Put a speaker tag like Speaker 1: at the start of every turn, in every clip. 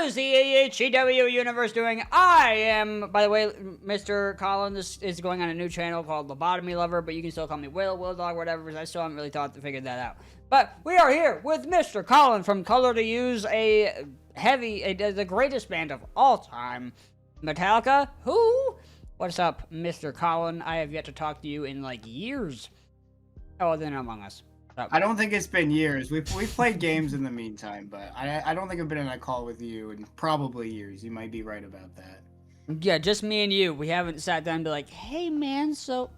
Speaker 1: is the AHCW universe doing? I am, by the way, Mr. Colin. This is going on a new channel called Lobotomy Lover, but you can still call me WILLDOG, whatever, because I still haven't really figured that out. But we are here with Mr. Colin from Color to Use, the greatest band of all time, Metallica. Who? What's up, Mr. Colin? I have yet to talk to you in, like, years. Oh, then Among Us.
Speaker 2: I don't think it's been years. We've played games in the meantime, but I don't think I've been in a call with you in probably years. You might be right about that.
Speaker 1: Yeah, just me and you. We haven't sat down and be like, hey man, so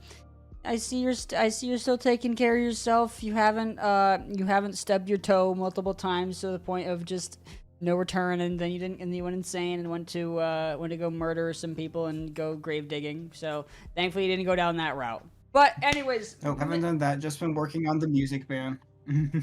Speaker 1: I see you're still taking care of yourself. You haven't stubbed your toe multiple times to the point of just no return, and then you went insane and went to go murder some people and go grave digging. So thankfully you didn't go down that route. But anyways,
Speaker 2: no, haven't done that. Just been working on the music, man.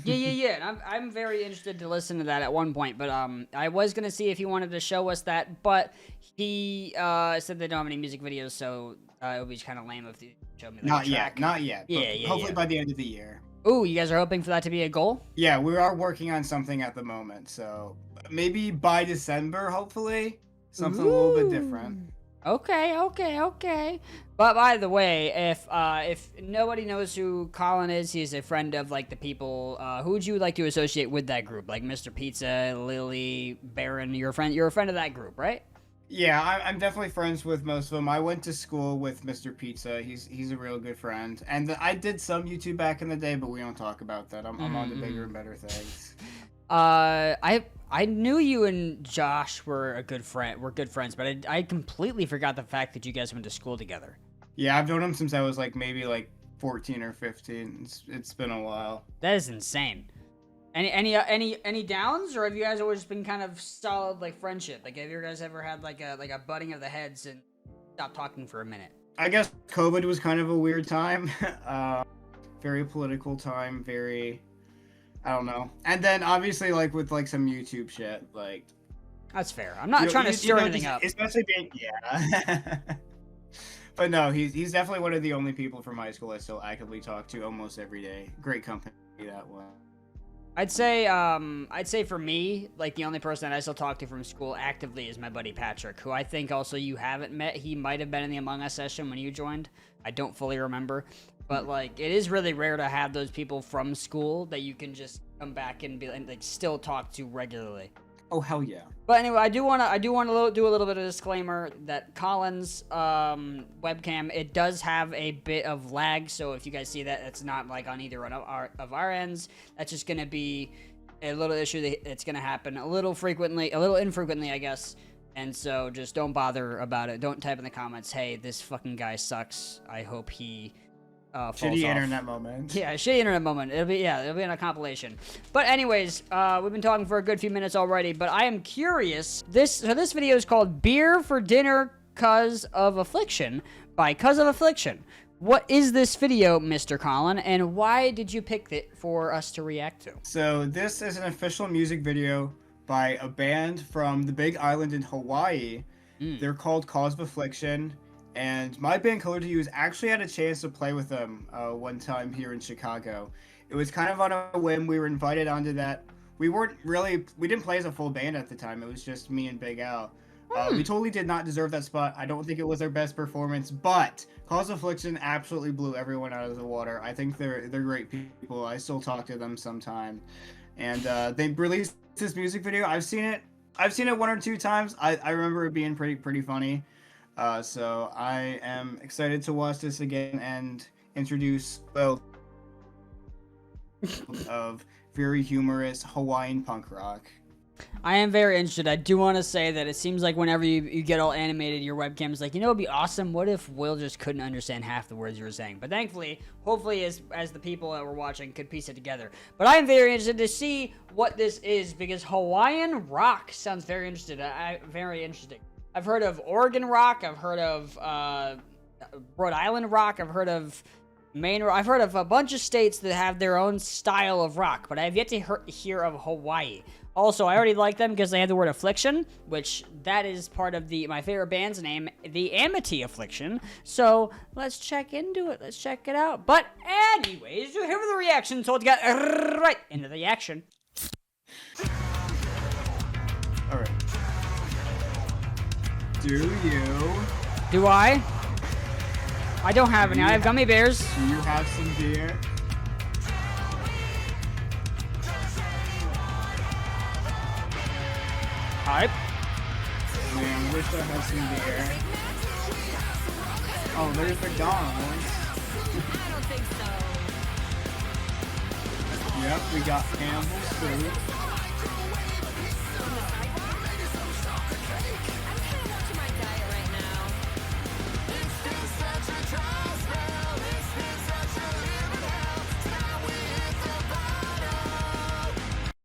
Speaker 1: yeah. And I'm very interested to listen to that at one point. But I was gonna see if he wanted to show us that, but he said they don't have any music videos, so it would be kind of lame if they showed me. Like,
Speaker 2: not yet.
Speaker 1: Yeah.
Speaker 2: Hopefully by the end of the year.
Speaker 1: Ooh, you guys are hoping for that to be a goal?
Speaker 2: Yeah, we are working on something at the moment, so maybe by December, hopefully, something a little bit different.
Speaker 1: Okay. But by the way, if nobody knows who Colin is, he's a friend of like the people. Who would you like to associate with that group? Like Mr. Pizza, Lily, Baron. You're a friend of that group, right?
Speaker 2: Yeah, I'm definitely friends with most of them. I went to school with Mr. Pizza. He's a real good friend, and I did some YouTube back in the day, but we don't talk about that. I'm on to bigger and better things.
Speaker 1: I knew you and Josh were good friends, but I completely forgot the fact that you guys went to school together.
Speaker 2: Yeah, I've known him since I was maybe 14 or 15. It's been a while.
Speaker 1: That is insane. Any downs, or have you guys always been kind of solid friendship? Like, have you guys ever had like a butting of the heads and stopped talking for a minute?
Speaker 2: I guess COVID was kind of a weird time. Very political time, I don't know. And then obviously with some YouTube shit,
Speaker 1: That's fair. I'm not trying to stir anything up.
Speaker 2: Especially being But no, he's definitely one of the only people from high school I still actively talk to almost every day. Great company that way.
Speaker 1: I'd say for me, the only person that I still talk to from school actively is my buddy Patrick, who I think also you haven't met. He might have been in the Among Us session when you joined. I don't fully remember. But it is really rare to have those people from school that you can just come back and be still talk to regularly.
Speaker 2: Oh hell yeah!
Speaker 1: But anyway, I do want to do a little bit of disclaimer that Colin's webcam, it does have a bit of lag. So if you guys see that, it's not on either one of our ends. That's just gonna be a little issue that's gonna happen a little infrequently, I guess. And so just don't bother about it. Don't type in the comments, "Hey, this fucking guy sucks. I hope he."
Speaker 2: Shitty internet moment.
Speaker 1: Yeah, shitty internet moment. It'll be in a compilation. But anyways, we've been talking for a good few minutes already, but I am curious. This video is called Beer for Dinner Cause of Affliction by Cause of Affliction. What is this video, Mr. Colin, and why did you pick it for us to react to?
Speaker 2: So this is an official music video by a band from the Big Island in Hawaii. They're called Cause of Affliction. And my band, Color to Use, actually had a chance to play with them one time here in Chicago. It was kind of on a whim. We were invited onto that. We didn't play as a full band at the time. It was just me and Big Al. We totally did not deserve that spot. I don't think it was our best performance, but Cause of Affliction absolutely blew everyone out of the water. I think they're great people. I still talk to them sometime. And they released this music video. I've seen it one or two times. I remember it being pretty funny. So I am excited to watch this again and introduce of very humorous Hawaiian punk rock.
Speaker 1: I am very interested. I do want to say that it seems like whenever you get all animated, your webcam is it'd be awesome. What if Will just couldn't understand half the words you were saying? But thankfully, hopefully, as the people that were watching could piece it together. But I am very interested to see what this is, because Hawaiian rock sounds very interesting. Very interesting. I've heard of Oregon rock. I've heard of Rhode Island rock. I've heard of Maine rock. I've heard of a bunch of states that have their own style of rock, but I have yet to hear of Hawaii. Also, I already like them because they have the word affliction, which that is part of my favorite band's name, the Amity Affliction. So let's check into it. Let's check it out. But anyways, here are the reactions. So let's get right into the action.
Speaker 2: All right. Do you?
Speaker 1: Do I? I don't have any. I have gummy bears.
Speaker 2: Do you have some beer?
Speaker 1: Hype.
Speaker 2: Man, wish I had some beer. Oh, there's McDonald's. Yep, we got Campbell's food.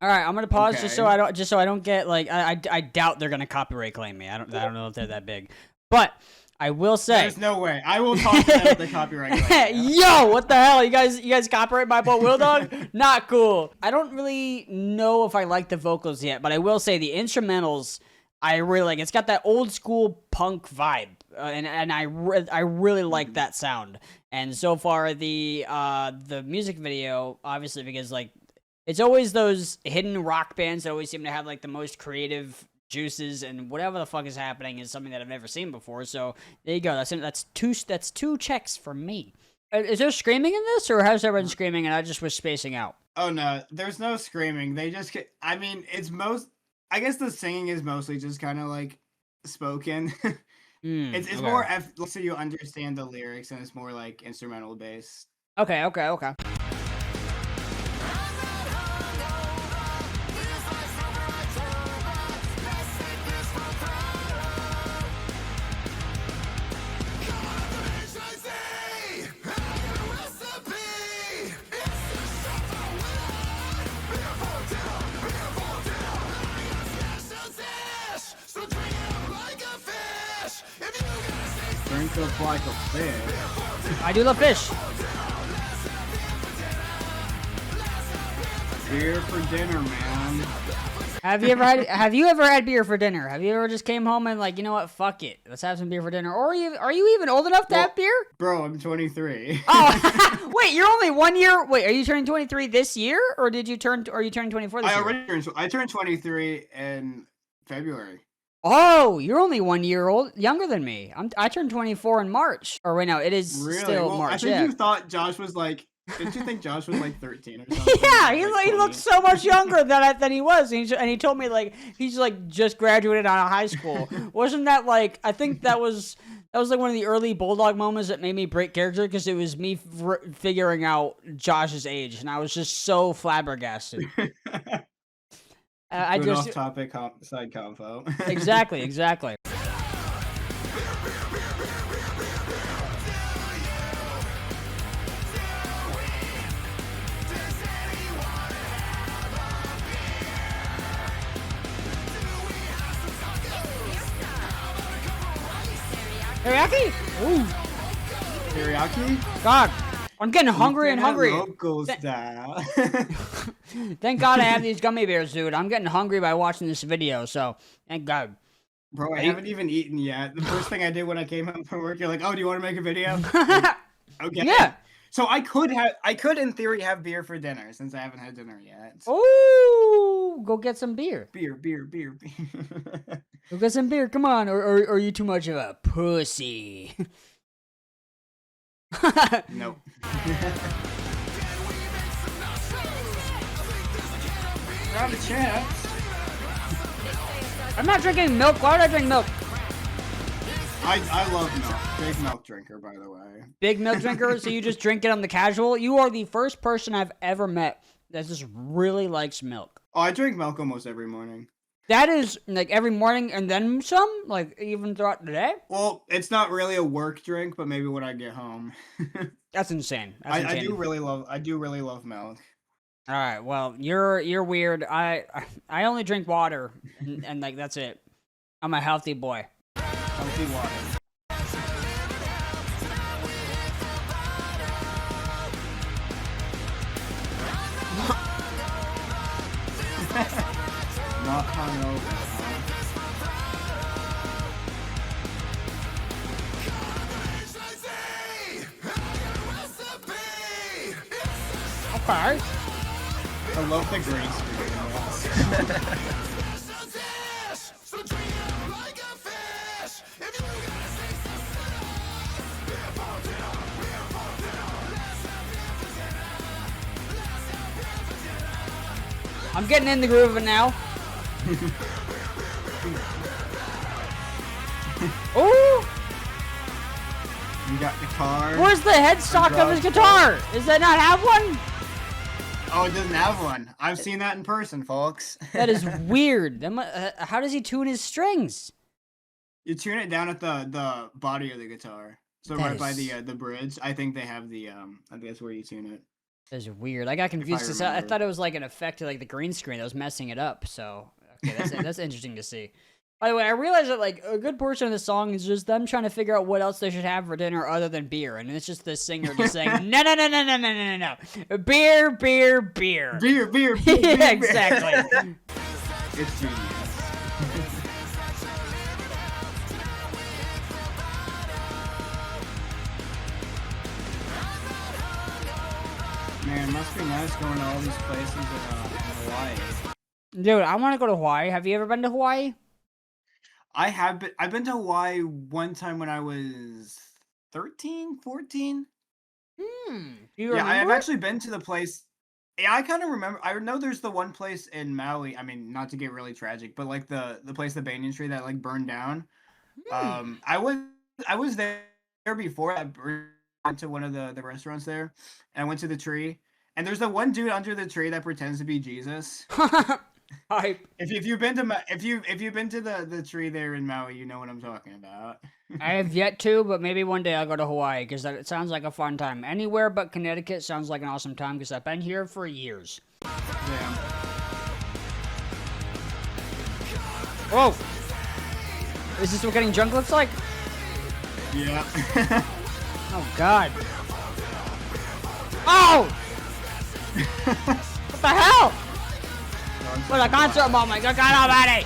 Speaker 1: All right, I'm gonna pause
Speaker 2: Okay.
Speaker 1: just so I don't get like I doubt they're gonna copyright claim me. I don't know if they're that big, but I will say
Speaker 2: There's no way. I will talk to them with the copyright claim.
Speaker 1: Yo, what the hell? You guys copyright my boat WILLDOG? Not cool. I don't really know if I like the vocals yet, but I will say the instrumentals I really like. It's got that old school punk vibe, and I really like that sound. And so far the music video, obviously, because like it's always those hidden rock bands that always seem to have like the most creative juices, and whatever the fuck is happening is something that I've never seen before. So there you go. That's two checks for me. Is there screaming in this, or has everyone screaming and I just was spacing out?
Speaker 2: Oh no, there's no screaming. They just get. I mean, I guess the singing is mostly just kind of like spoken. It's
Speaker 1: Okay.
Speaker 2: more so you understand the lyrics, and it's more like instrumental based.
Speaker 1: Okay.
Speaker 2: Drink up like a fish.
Speaker 1: I do love fish.
Speaker 2: Beer for dinner, man.
Speaker 1: Have you ever had beer for dinner? Have you ever just came home and like, you know what, fuck it, let's have some beer for dinner? Or are you even old enough to have beer?
Speaker 2: Bro, I'm 23.
Speaker 1: Oh, wait, you're only 1 year. Wait, are you turning 23 this year, or are you turning 24 this year?
Speaker 2: I turned 23 in February.
Speaker 1: Oh, you're only 1 year old younger than me. I turned 24 in March. Or wait, no, it is
Speaker 2: Really?
Speaker 1: still
Speaker 2: Well,
Speaker 1: March.
Speaker 2: I think
Speaker 1: Yeah.
Speaker 2: you thought Josh was like. Didn't you think Josh was like 13 or something?
Speaker 1: Yeah,
Speaker 2: Like
Speaker 1: he looked so much younger than he was, and he told me like he's like just graduated out of high school. Wasn't that like? I think that was like one of the early Bulldog moments that made me break character, because it was me figuring out Josh's age, and I was just so flabbergasted. I
Speaker 2: Good
Speaker 1: just
Speaker 2: off-topic side convo.
Speaker 1: exactly. Teriyaki? Ooh,
Speaker 2: Teriyaki?
Speaker 1: God, I'm getting hungry and hungry.
Speaker 2: Locals down.
Speaker 1: Thank God I have these gummy bears, dude. I'm getting hungry by watching this video, so thank God.
Speaker 2: Bro, I haven't even eaten yet. The first thing I did when I came home from work, you're like, "Oh, do you want to make a video?" Okay.
Speaker 1: Yeah.
Speaker 2: So I could in theory have beer for dinner, since I haven't had dinner yet.
Speaker 1: Ooh, go get some beer.
Speaker 2: Beer.
Speaker 1: Go get some beer. Come on, or are you too much of a pussy?
Speaker 2: Nope. Not a chance.
Speaker 1: I'm not drinking milk. Why would I drink milk?
Speaker 2: I love milk. Big milk drinker, by the way.
Speaker 1: Big milk drinker, so you just drink it on the casual? You are the first person I've ever met that just really likes milk.
Speaker 2: Oh, I drink milk almost every morning.
Speaker 1: That is, like, every morning and then some? Like, even throughout the day?
Speaker 2: Well, it's not really a work drink, but maybe when I get home.
Speaker 1: That's insane.
Speaker 2: I do really love milk.
Speaker 1: All right, well, you're weird. I only drink water, and like, that's it. I'm a healthy boy.
Speaker 2: Healthy water. Not hungover,
Speaker 1: Okay.
Speaker 2: I love the green screen.
Speaker 1: I'm getting in the groove of it now. Ooh!
Speaker 2: You got guitar.
Speaker 1: Where's the headstock of his guitar? Does that not have one?
Speaker 2: Oh, it doesn't have one. I've seen that in person, folks.
Speaker 1: That is weird. How does he tune his strings?
Speaker 2: You tune it down at the body of the guitar. So
Speaker 1: That
Speaker 2: right by
Speaker 1: is-
Speaker 2: the bridge. I think they have the I think that's where you tune it.
Speaker 1: That's weird. I got confused because I
Speaker 2: remember.
Speaker 1: thought it was like an effect to like the green screen that was messing it up. So okay, that's interesting to see. By the way, I realized that like a good portion of the song is just them trying to figure out what else they should have for dinner other than beer, and it's just the singer just saying no, beer, beer, beer.
Speaker 2: Beer, beer, beer,
Speaker 1: Yeah,
Speaker 2: beer.
Speaker 1: exactly.
Speaker 2: It's genius. Man, it must be nice going to all these places in Hawaii.
Speaker 1: Dude, I want to go to Hawaii. Have you ever been to Hawaii?
Speaker 2: I've been to Hawaii one time when I was 13, 14.
Speaker 1: Do you
Speaker 2: Yeah,
Speaker 1: remember?
Speaker 2: I've actually been to the place. Yeah, I kind of remember. I know there's the one place in Maui. I mean, not to get really tragic, but like the place, the banyan tree that like burned down. I was there before. I went to one of the restaurants there, and I went to the tree. And there's the one dude under the tree that pretends to be Jesus.
Speaker 1: Hype.
Speaker 2: If you've been to if you've been to the tree there in Maui, you know what I'm talking about.
Speaker 1: I have yet to, but maybe one day I'll go to Hawaii because it sounds like a fun time. Anywhere but Connecticut sounds like an awesome time because I've been here for years.
Speaker 2: Damn.
Speaker 1: Whoa! Is this what getting drunk looks like?
Speaker 2: Yeah.
Speaker 1: Oh God! Oh! What the hell? Where's the concert moment? Good God Almighty!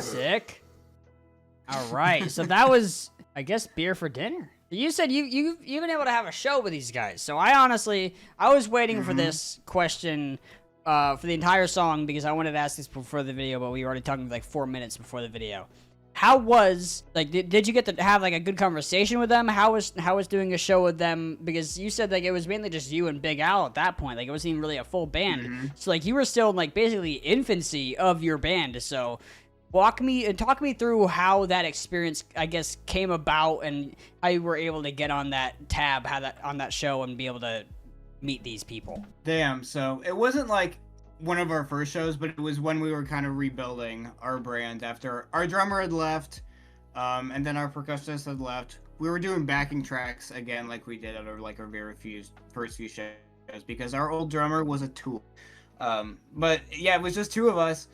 Speaker 1: Sick. All right, so that was, I guess, beer for dinner. You said you've been able to have a show with these guys. So I was waiting for this question for the entire song because I wanted to ask this before the video, but we were already talking like 4 minutes before the video. How was did you get to have like a good conversation with them? How was doing a show with them? Because you said like it was mainly just you and Big Al at that point. Like it wasn't even really a full band. So like you were still in like basically infancy of your band. So talk me through how that experience, I guess, came about and how you were able to get on that tab, on that show and be able to meet these people.
Speaker 2: Damn. So it wasn't like one of our first shows, but it was when we were kind of rebuilding our brand after our drummer had left, and then our percussionist had left. We were doing backing tracks again, like we did at our first few shows, because our old drummer was a tool. But yeah, it was just two of us,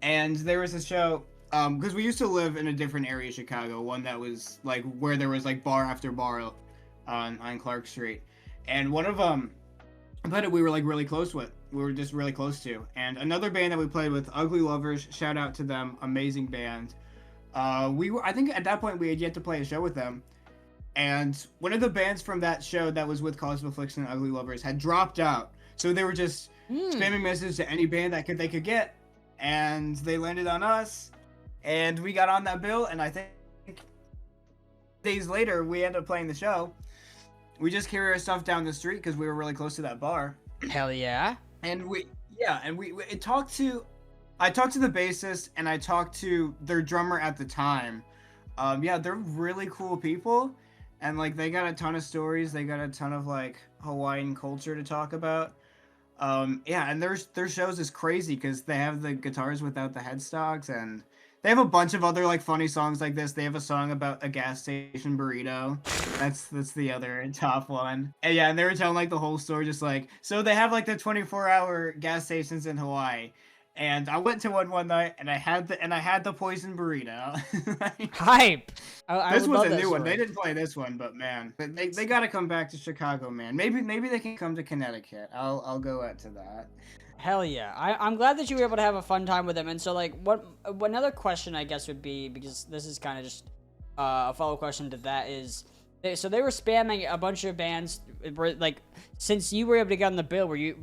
Speaker 2: and there was a show. Because we used to live in a different area of Chicago, one that was like where there was like bar after bar on Clark Street, and one of them, but we were like really close with. We were just really close to. And another band that we played with, Ugly Lovers, shout out to them, amazing band. I think at that point we had yet to play a show with them. And one of the bands from that show that was with Cause of Affliction and Ugly Lovers had dropped out. So they were just spamming messages to any band that they could get. And they landed on us. And we got on that bill. And I think days later, we ended up playing the show. We just carried our stuff down the street because we were really close to that bar.
Speaker 1: Hell yeah.
Speaker 2: And I talked to the bassist and I talked to their drummer at the time. They're really cool people, and like they got a ton of stories. They got a ton of like Hawaiian culture to talk about. And their shows is crazy because they have the guitars without the headstocks, and they have a bunch of other like funny songs like this. They have a song about a gas station burrito. That's the other top one. And they were telling like the whole story, just like, so they have like the 24-hour gas stations in Hawaii. And I went to one night and I had the poison burrito.
Speaker 1: Hype.
Speaker 2: This was a new one. They didn't play this one, but man, they got to come back to Chicago, man. Maybe they can come to Connecticut. I'll go out to that.
Speaker 1: Hell yeah. I'm glad that you were able to have a fun time with them. And so, like, what another question, I guess, would be, because this is kind of just a follow question to that, is, so they were spamming a bunch of bands, like, since you were able to get on the bill, were you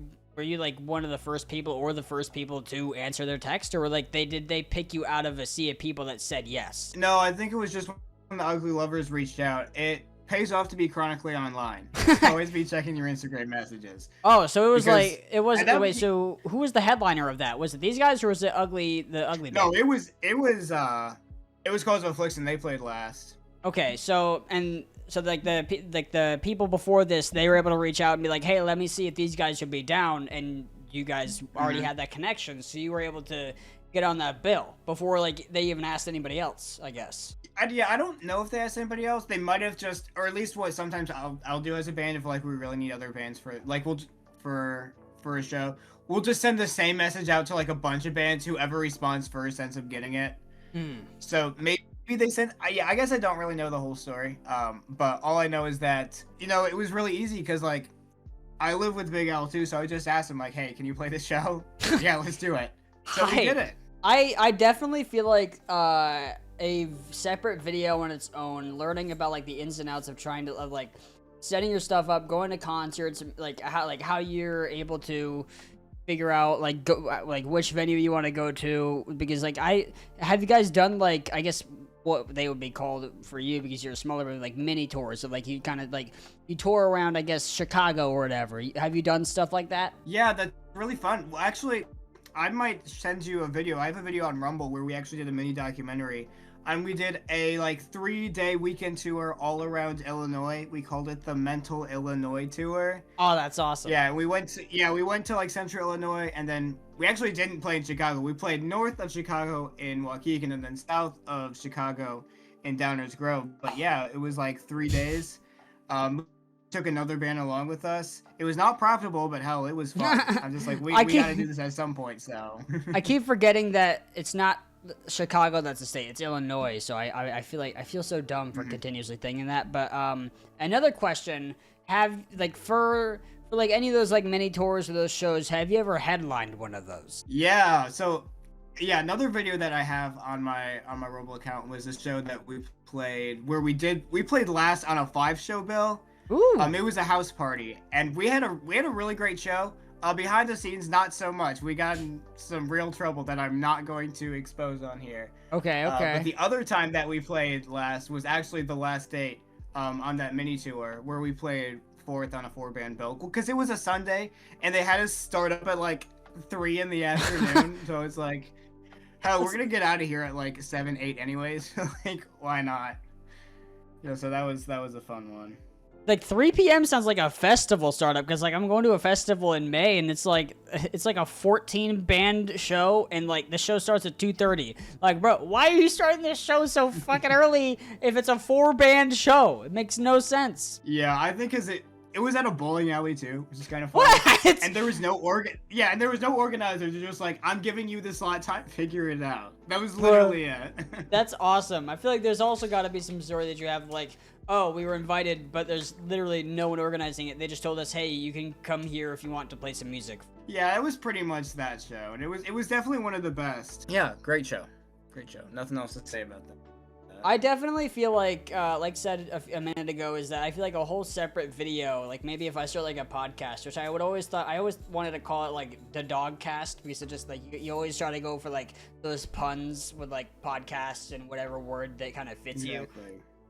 Speaker 1: like one of the first people or the first people to answer their text, or like did they pick you out of a sea of people that said yes?
Speaker 2: No, I think it was just the Ugly Lovers reached out, it pays off to be chronically online. Always be checking your Instagram messages.
Speaker 1: Oh, so it was
Speaker 2: Because-
Speaker 1: like it was. Wait, so who was the headliner of that? Was it these guys or was it the Ugly Band?
Speaker 2: No, it was Cause of Affliction. They played last.
Speaker 1: Okay, so like the people before this, they were able to reach out and be like, hey, let me see if these guys should be down, and you guys already had that connection, so you were able to get on that bill before like they even asked anybody else, I guess.
Speaker 2: I don't know if they asked anybody else. They might have just, or at least what sometimes I'll do as a band if like we really need other bands for like for a show, we'll just send the same message out to like a bunch of bands. Whoever responds first ends up getting it. So maybe they sent. I guess I don't really know the whole story. But all I know is that it was really easy because like I live with Big L too, so I just asked him like, hey, can you play this show? Yeah, let's do it. So we did it.
Speaker 1: I definitely feel like a separate video on its own, learning about like the ins and outs of trying to like setting your stuff up, going to concerts, like how you're able to figure out like which venue you want to go to, because like have you guys done like I guess what they would be called for you because you're a smaller band, like mini tours, so like you kind of like you tour around I guess Chicago or whatever. Have you done stuff like that?
Speaker 2: Yeah, that's really fun. Well, actually, I might send you a video. I have a video on Rumble where we actually did a mini documentary. And we did a like 3-day weekend tour all around Illinois. We called it the Mental Illinois Tour.
Speaker 1: Oh, that's awesome.
Speaker 2: Yeah, we went to like Central Illinois, and then we actually didn't play in Chicago. We played north of Chicago in Waukegan, and then south of Chicago in Downers Grove. But yeah, it was like 3 days. Took another band along with us. It was not profitable, but hell, it was fun. I'm just like, we gotta do this at some point. So
Speaker 1: I keep forgetting that it's not Chicago that's the state, it's Illinois, so I feel so dumb for continuously thinking that. But another question, have like for like any of those like mini tours or those shows, have you ever headlined one of those?
Speaker 2: Yeah, so yeah, another video that I have on my Rumble account was a show that we played where we played last on a 5-show bill.
Speaker 1: Ooh.
Speaker 2: It was a house party, and we had a really great show. Behind the scenes, not so much. We got in some real trouble that I'm not going to expose on here.
Speaker 1: Okay.
Speaker 2: But the other time that we played last was actually the last date on that mini tour where we played 4th on a 4-band bill because it was a Sunday and they had us start up at like 3 in the afternoon. So it's like, hell, we're gonna get out of here at like 7, 8 anyways. Like, why not? So that was a fun one.
Speaker 1: Like 3 p.m. sounds like a festival startup because like I'm going to a festival in May and it's like a 14 band show and like the show starts at 2:30. Like, bro, why are you starting this show so fucking early if it's a 4-band show? It makes no sense.
Speaker 2: Yeah, I think because it was at a bowling alley too, which is kind of fun.
Speaker 1: What?
Speaker 2: And there was no organizers. They're just like, I'm giving you this slot time, figure it out. That was literally it.
Speaker 1: That's awesome. I feel like there's also got to be some story that you have like, oh, we were invited, but there's literally no one organizing it. They just told us, hey, you can come here if you want to play some music.
Speaker 2: Yeah, it was pretty much that show, and it was definitely one of the best. Yeah, great show. Nothing else to say about that.
Speaker 1: I definitely feel like said a minute ago, is that I feel like a whole separate video, like maybe if I start like a podcast, which I always wanted to call it like DaDog cast, because it just like you always try to go for like those puns with like podcasts and whatever word that kind of fits you.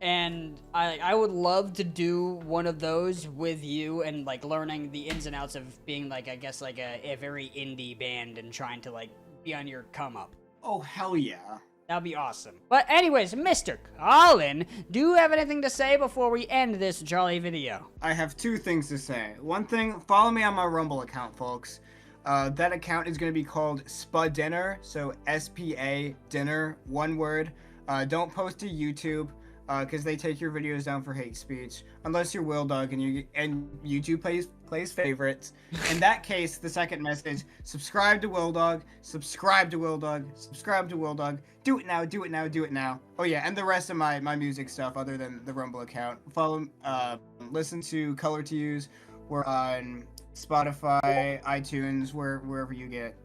Speaker 1: And I would love to do one of those with you and like learning the ins and outs of being like, I guess like a very indie band and trying to like be on your come up.
Speaker 2: Oh, hell yeah.
Speaker 1: That'd be awesome. But anyways, Mr. Colin, do you have anything to say before we end this jolly video?
Speaker 2: I have 2 things to say. One thing, follow me on my Rumble account, folks. That account is going to be called SPA Dinner, so S-P-A Dinner, one word. Don't post to YouTube, because they take your videos down for hate speech, unless you're WILLDOG and YouTube plays favorites. In that case, the second message: subscribe to WILLDOG, subscribe to WILLDOG, subscribe to WILLDOG. Do it now, do it now, do it now. Oh yeah, and the rest of my music stuff, other than the Rumble account. Follow, listen to Color to Use. We're on Spotify, iTunes, wherever you get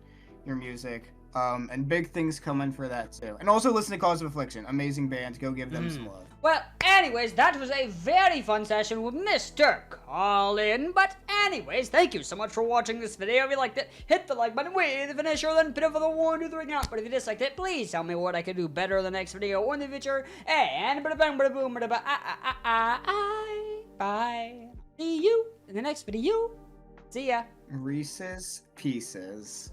Speaker 2: your music. And big things coming for that too. And also listen to Cause of Affliction. Amazing band. Go give them some love.
Speaker 1: Well, anyways, that was a very fun session with Mr. Colin. But Anyways, thank you so much for watching this video. If you liked it, hit the like button with the finisher, then put it for the 1, 2, 3 count. But if you disliked it, please tell me what I could do better in the next video or in the future. And bada bang, bada boom, bada ba, bye. See you in the next video. See ya.
Speaker 2: Reese's Pieces.